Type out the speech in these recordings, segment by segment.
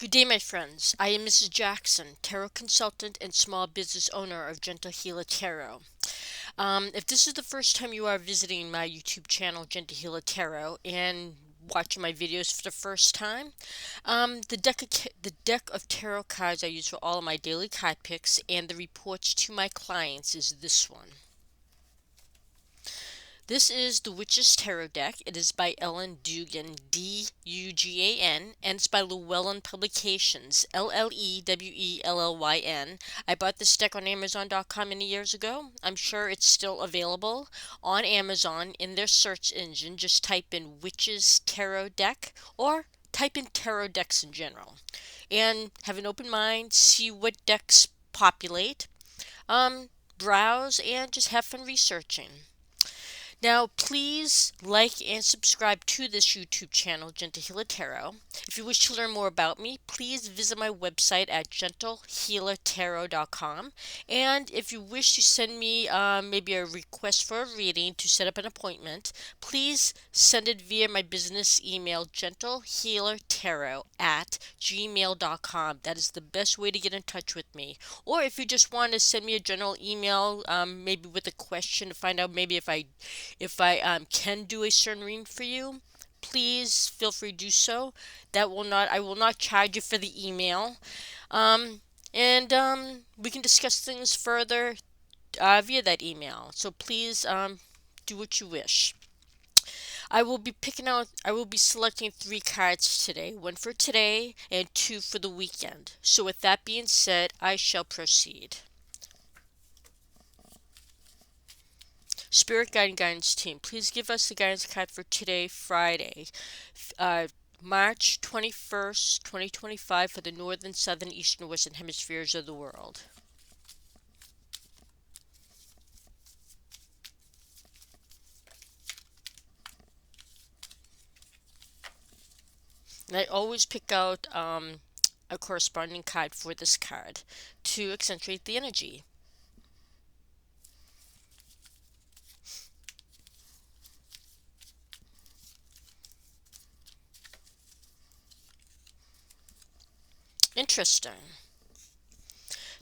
Good day, my friends. I am Mrs. Jackson, tarot consultant and small business owner of Gentle Healer Tarot. If this is the first time you are visiting my YouTube channel, Gentle Healer Tarot, and watching my videos for the first time, the deck of tarot cards I use for all of my daily card picks and the reports to my clients is this one. This is the Witch's Tarot deck. It is by Ellen Dugan, Dugan, and it's by Llewellyn Publications, Llewellyn. I bought this deck on Amazon.com many years ago. I'm sure it's still available on Amazon in their search engine. Just type in Witch's Tarot deck or type in tarot decks in general. And have an open mind, see what decks populate, browse, and just have fun researching. Now, please like and subscribe to this YouTube channel, Gentle Healer Tarot. If you wish to learn more about me, please visit my website at gentlehealertarot.com. And if you wish to send me maybe a request for a reading to set up an appointment, please send it via my business email, gentlehealertarot@gmail.com. That is the best way to get in touch with me. Or if you just want to send me a general email, maybe with a question to find out maybe if I can do a certain reading for you, please feel free to do so. I will not charge you for the email. And we can discuss things further via that email. So please do what you wish. I will be selecting three cards today, one for today and two for the weekend. So with that being said, I shall proceed. Spirit Guide and Guidance Team, please give us the guidance card for today, Friday, March 21st, 2025, for the northern, southern, eastern, western hemispheres of the world. And I always pick out a corresponding card for this card to accentuate the energy. Interesting.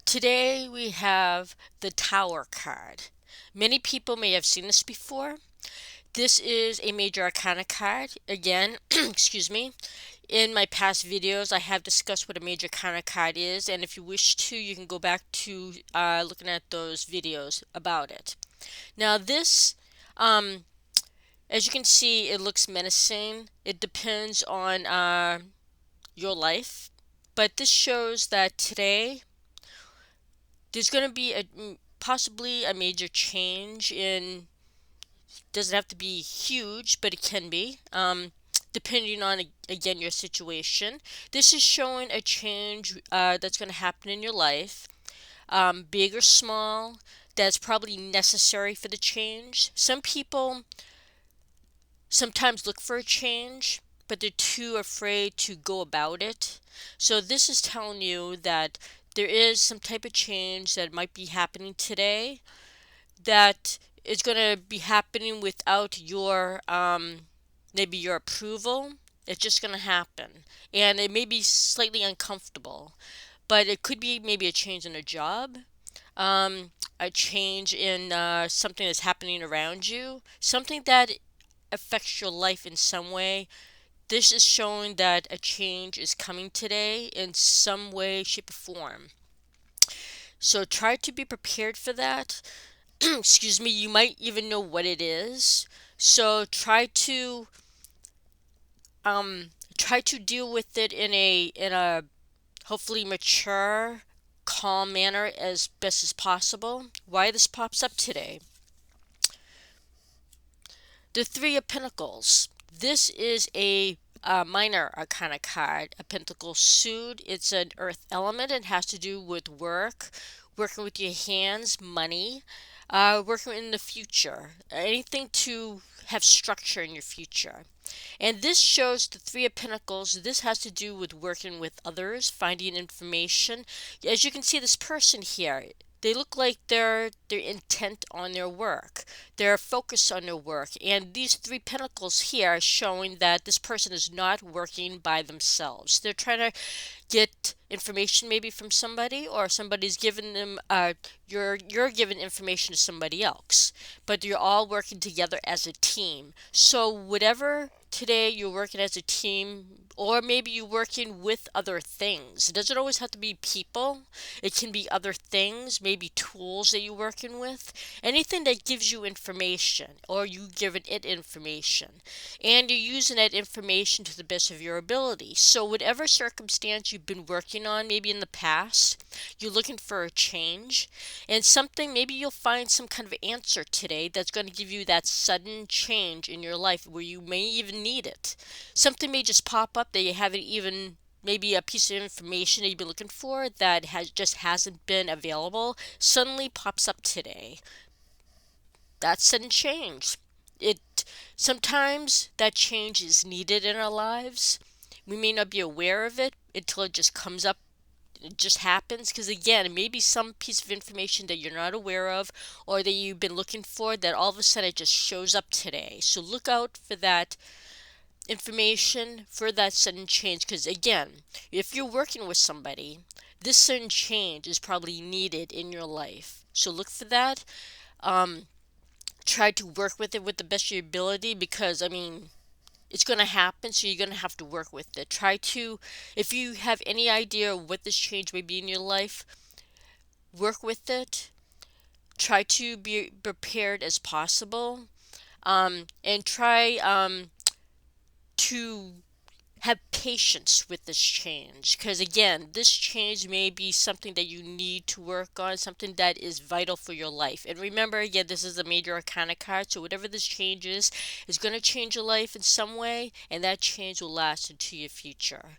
Today we have the Tower card. Many people may have seen this before. This is a Major Arcana card. Again, excuse me. In my past videos, I have discussed what a Major Arcana card is, and if you wish to, you can go back to looking at those videos about it. Now, this, as you can see, it looks menacing. It depends on your life, but this shows that today there's going to be possibly a major change in. Doesn't have to be huge, but it can be. Depending on again your situation. This is showing a change that's going to happen in your life, big or small. That's probably necessary for the change. Some people sometimes look for a change, but they're too afraid to go about it. So this is telling you that there is some type of change that might be happening today that is going to be happening without your maybe your approval. It's just going to happen, and it may be slightly uncomfortable, but it could be maybe a change in a job, a change in something that's happening around you, something that affects your life in some way. This is showing that a change is coming today in some way, shape, or form. So try to be prepared for that. Excuse me, you might even know what it is. So try to deal with it in a hopefully mature, calm manner as best as possible. Why this pops up today. The Three of Pentacles. This is a minor arcana card, a pentacle suit. It's an earth element. It has to do with work, working with your hands, money, working in the future, anything to have structure in your future. And this shows the Three of Pentacles. This has to do with working with others, finding information. As you can see, this person here, they look like they're intent on their work. They're focused on their work. And these three pentacles here are showing that this person is not working by themselves. They're trying to get information maybe from somebody, or somebody's giving them you're giving information to somebody else, but you're all working together as a team. So whatever today you're working as a team, or maybe you're working with other things. It doesn't always have to be people. It can be other things, maybe tools that you're working with. Anything that gives you information, or you giving it information. And you're using that information to the best of your ability. So whatever circumstance you've been working on, maybe in the past, you're looking for a change, and something, maybe you'll find some kind of answer today that's going to give you that sudden change in your life where you may even need it. Something may just pop up that you haven't even, maybe a piece of information that you've been looking for that hasn't been available, suddenly pops up today. That's sudden change. It Sometimes that change is needed in our lives. We may not be aware of it until it just comes up. It just happens because, again, it may be some piece of information that you're not aware of, or that you've been looking for, that all of a sudden it just shows up today. So look out for that information, for that sudden change, because, again, if you're working with somebody, this sudden change is probably needed in your life. So look for that. Um, Try to work with it with the best of your ability, because, I mean, it's going to happen, so you're going to have to work with it. Try to, if you have any idea what this change may be in your life, work with it. Try to be prepared as possible, and try to have patience with this change, because, again, this change may be something that you need to work on, something that is vital for your life. And remember, again, this is a major arcana card, so whatever this change is going to change your life in some way, and that change will last into your future.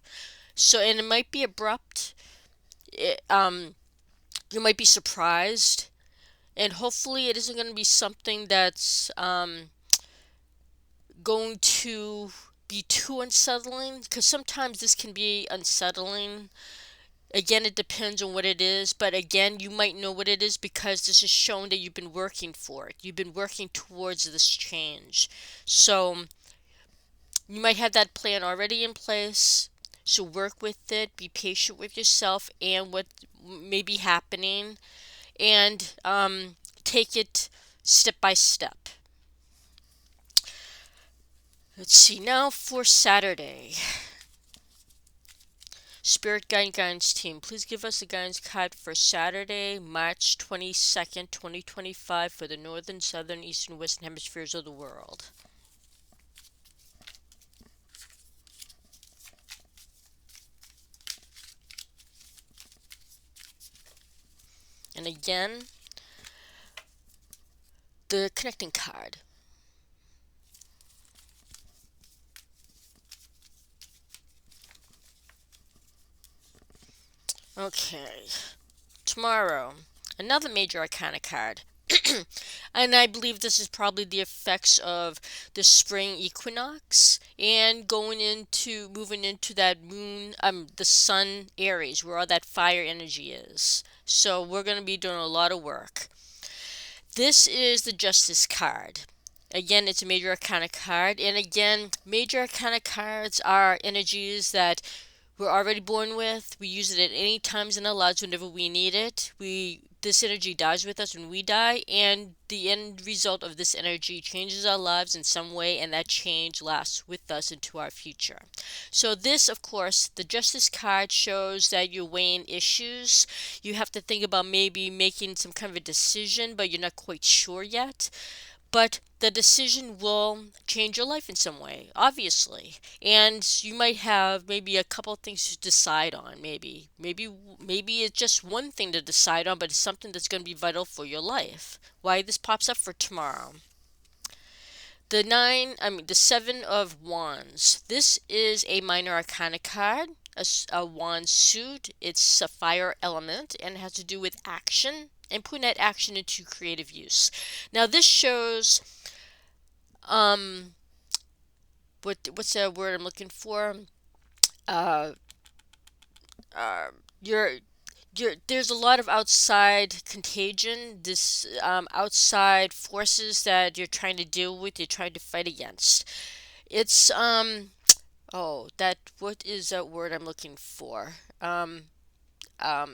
So, and it might be abrupt. You might be surprised, and hopefully it isn't going to be something that's going to be too unsettling, because sometimes this can be unsettling. Again, it depends on what it is, but again, you might know what it is because this is shown that you've been working for it. You've been working towards this change. So you might have that plan already in place. So work with it, be patient with yourself and what may be happening, and take it step by step. Let's see, now for Saturday. Spirit Guidance Team, please give us a guidance card for Saturday, March 22nd, 2025 for the northern, southern, eastern, western hemispheres of the world. And again, the connecting card. Okay, tomorrow, another major arcana card. And I believe this is probably the effects of the spring equinox and moving into that moon, the sun Aries, where all that fire energy is. So we're going to be doing a lot of work. This is the Justice card. Again, it's a major arcana card, and again, major arcana cards are energies that we're already born with. We use it at any times in our lives whenever we need it. This energy dies with us when we die, and the end result of this energy changes our lives in some way, and that change lasts with us into our future. So this, of course, the Justice card shows that you're weighing issues. You have to think about maybe making some kind of a decision, but you're not quite sure yet. But the decision will change your life in some way, obviously. And you might have maybe a couple of things to decide on. Maybe it's just one thing to decide on, but it's something that's going to be vital for your life. Why this pops up for tomorrow. The Seven of Wands. This is a minor arcana card, a wand suit. It's a fire element and it has to do with action and putting that action into creative use. Now this shows, what's the word I'm looking for? Uh, uh, you're there's a lot of outside contagion, this outside forces that you're trying to deal with, you're trying to fight against. It's oh, that what is that word I'm looking for? Um, I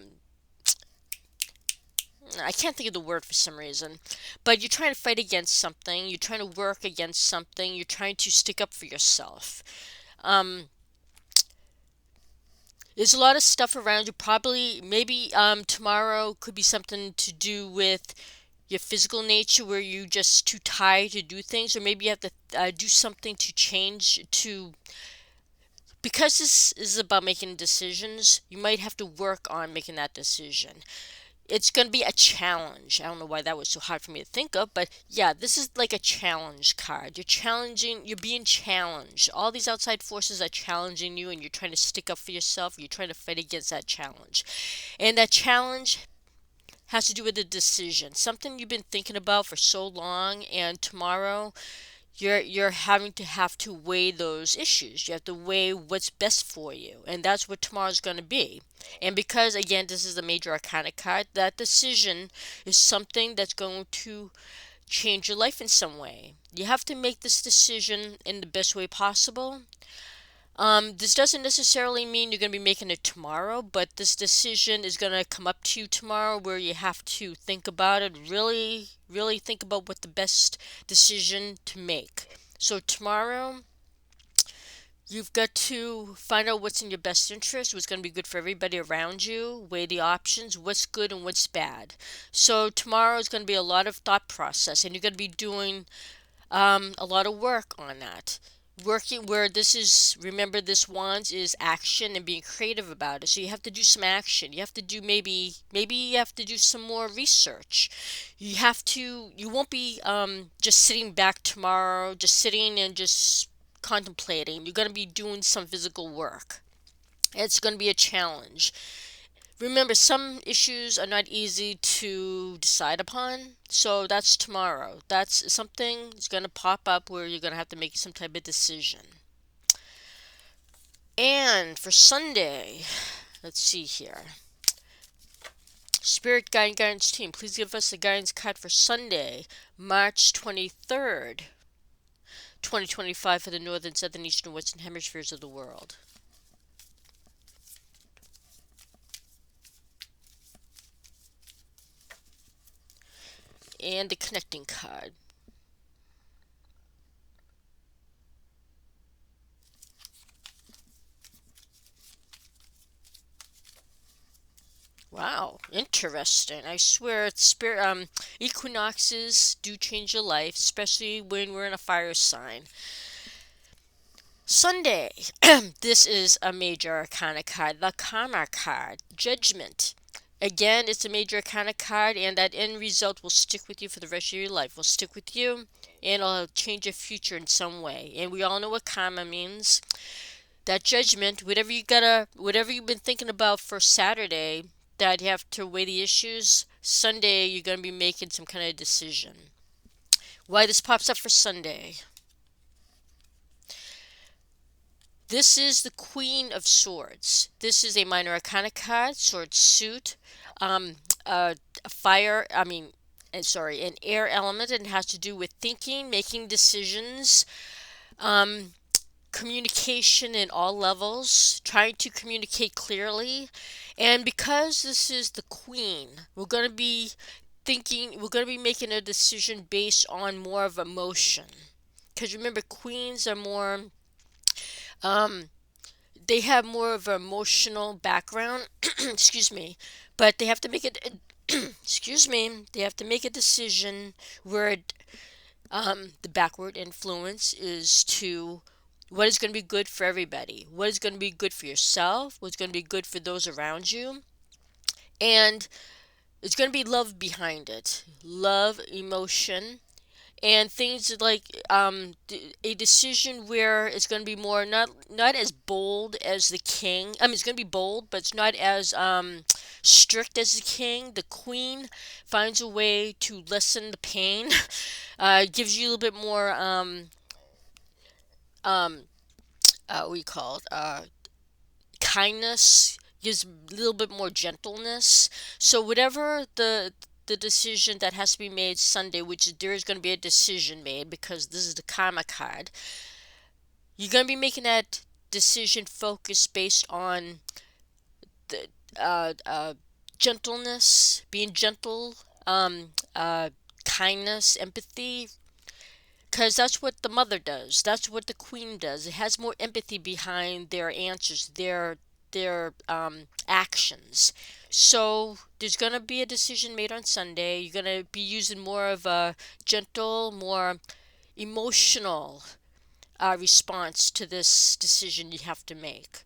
can't think of the word for some reason, but you're trying to fight against something, you're trying to work against something, you're trying to stick up for yourself. Um, there's a lot of stuff around you. Probably, maybe tomorrow could be something to do with your physical nature where you just too tired to do things, or maybe you have to do something to change to because this is about making decisions. You might have to work on making that decision. It's going to be a challenge. I don't know why that was so hard for me to think of, but yeah, this is like a challenge card. You're challenging, you're being challenged. All these outside forces are challenging you, and you're trying to stick up for yourself. You're trying to fight against that challenge. And that challenge has to do with a decision, something you've been thinking about for so long, and tomorrow you're having to weigh those issues. You have to weigh what's best for you, and that's what tomorrow's going to be. And because again, this is a major arcana card, that decision is something that's going to change your life in some way. You have to make this decision in the best way possible. This doesn't necessarily mean you're going to be making it tomorrow, but this decision is going to come up to you tomorrow where you have to think about it, really, really think about what the best decision to make. So tomorrow, you've got to find out what's in your best interest, what's going to be good for everybody around you, weigh the options, what's good and what's bad. So tomorrow is going to be a lot of thought process, and you're going to be doing a lot of work on that. Working where this is, remember, this wands is action and being creative about it. So you have to do some action. You have to do maybe you have to do some more research. You won't be just sitting back tomorrow, just sitting and just contemplating. You're going to be doing some physical work. It's going to be a challenge. Remember, some issues are not easy to decide upon, so that's tomorrow. That's something that's going to pop up where you're going to have to make some type of decision. And for Sunday, let's see here. Spirit Guide Guidance Team, please give us a guidance card for Sunday, March 23rd, 2025 for the northern, southern, eastern, western hemispheres of the world. And the connecting card. Wow, interesting. I swear, equinoxes do change your life, especially when we're in a fire sign. Sunday, this is a major arcana card, the Karma card, Judgment. Again, it's a major arcana card, and that end result will stick with you for the rest of your life. Will stick with you, and it'll change your future in some way. And we all know what karma means. That judgment, whatever you've been thinking about for Saturday, that you have to weigh the issues. Sunday, you're going to be making some kind of decision. Why this pops up for Sunday? This is the Queen of Swords. This is a minor arcana card, sword suit, um, a fire, I mean, sorry, an air element, and it has to do with thinking, making decisions, um, communication in all levels, trying to communicate clearly. And because this is the Queen, we're going to be making a decision based on more of emotion. Because remember, queens are more, um, they have more of an emotional background, excuse me, but they have to make it, excuse me, they have to make a decision where the backward influence is to what is going to be good for everybody, what is going to be good for yourself, what's going to be good for those around you, and it's going to be love behind it, love, emotion, and things like a decision where it's going to be more not as bold as the king. I mean, it's going to be bold, but it's not as strict as the king. The queen finds a way to lessen the pain, gives you a little bit more um, what do you call it? Kindness. gives a little bit more gentleness. So whatever the decision that has to be made Sunday, which there is going to be a decision made because this is the karma card, you're going to be making that decision focused based on the gentleness, being gentle, kindness, empathy, because that's what the mother does. That's what the queen does. It has more empathy behind their answers, their actions. So there's gonna be a decision made on Sunday. You're gonna be using more of a gentle, more emotional response to this decision you have to make.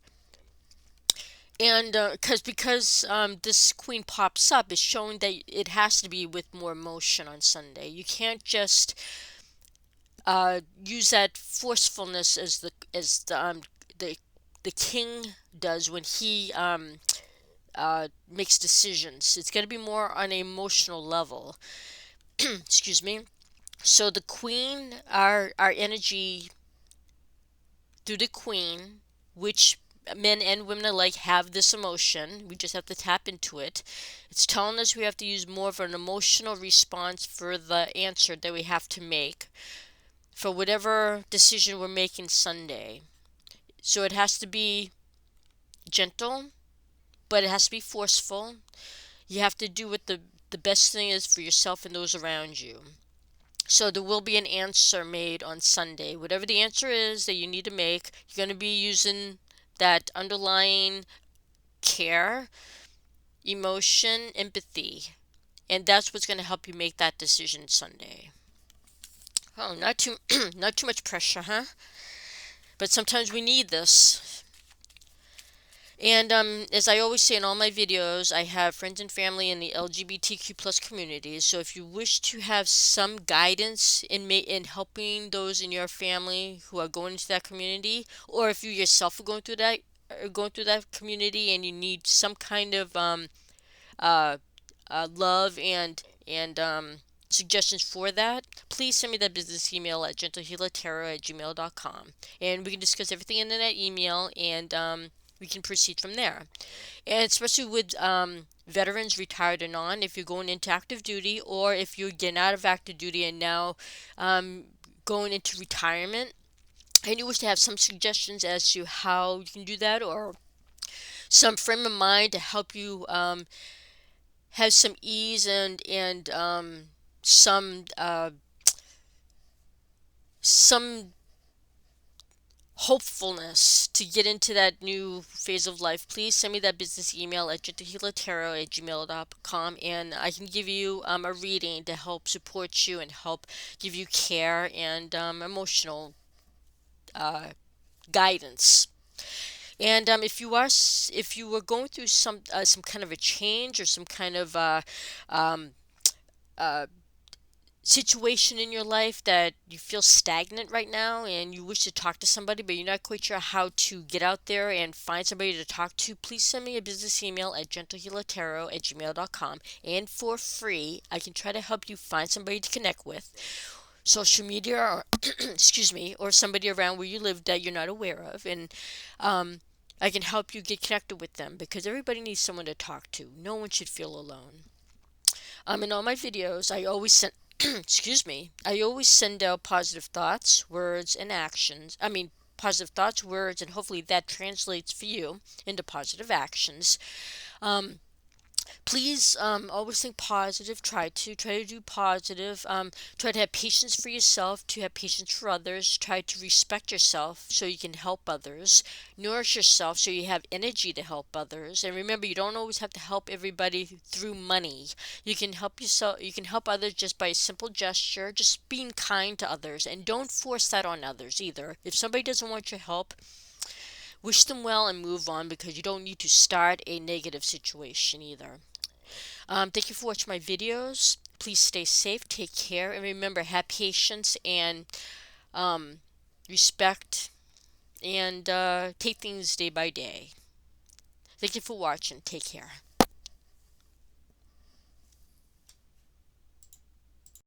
And because this queen pops up, it's showing that it has to be with more emotion on Sunday. You can't just use that forcefulness the the king does when he makes decisions. It's going to be more on an emotional level. Excuse me. So the queen, our energy through the queen, which men and women alike have this emotion. We just have to tap into it. It's telling us we have to use more of an emotional response for the answer that we have to make for whatever decision we're making Sunday. So it has to be gentle, but it has to be forceful. You have to do what the best thing is for yourself and those around you. So there will be an answer made on Sunday. Whatever the answer is that you need to make, you're going to be using that underlying care, emotion, empathy. And that's what's going to help you make that decision Sunday. Oh, not too not too much pressure, huh? But sometimes we need this. And as I always say in all my videos, I have friends and family in the LGBTQ plus community. So if you wish to have some guidance in helping those in your family who are going into that community, or if you yourself are going through that community and you need some kind of uh, love and suggestions for that, please send me that business email at gentlehealertarot@gmail.com, and we can discuss everything in that email, and we can proceed from there. And especially with veterans, retired and on, if you're going into active duty or if you're getting out of active duty and now um, going into retirement, and you wish to have some suggestions as to how you can do that, or some frame of mind to help you have some ease and some hopefulness to get into that new phase of life, please send me that business email at gentlehealertarot@gmail.com, and I can give you a reading to help support you and help give you care and emotional uh, guidance. And if you were going through some kind of a change or some kind of um, uh, situation in your life that you feel stagnant right now and you wish to talk to somebody but you're not quite sure how to get out there and find somebody to talk to, please send me a business email at gentlehealertarot@gmail.com, and for free I can try to help you find somebody to connect with, social media or excuse me, or somebody around where you live that you're not aware of, and I can help you get connected with them because everybody needs someone to talk to. No one should feel alone. In all my videos, I always send, excuse me, I always send out positive thoughts, words, and actions. I mean, positive thoughts, words, and hopefully that translates for you into positive actions. Um, Please always think positive. Try to do positive. Try to have patience for yourself, to have patience for others. Try to respect yourself so you can help others. Nourish yourself so you have energy to help others. And remember, you don't always have to help everybody through money. You can help yourself. You can help others just by a simple gesture, just being kind to others, and don't force that on others either. If somebody doesn't want your help, wish them well and move on, because you don't need to start a negative situation either. Thank you for watching my videos. Please stay safe, take care, and remember, have patience and um, respect, and take things day by day. Thank you for watching. Take care.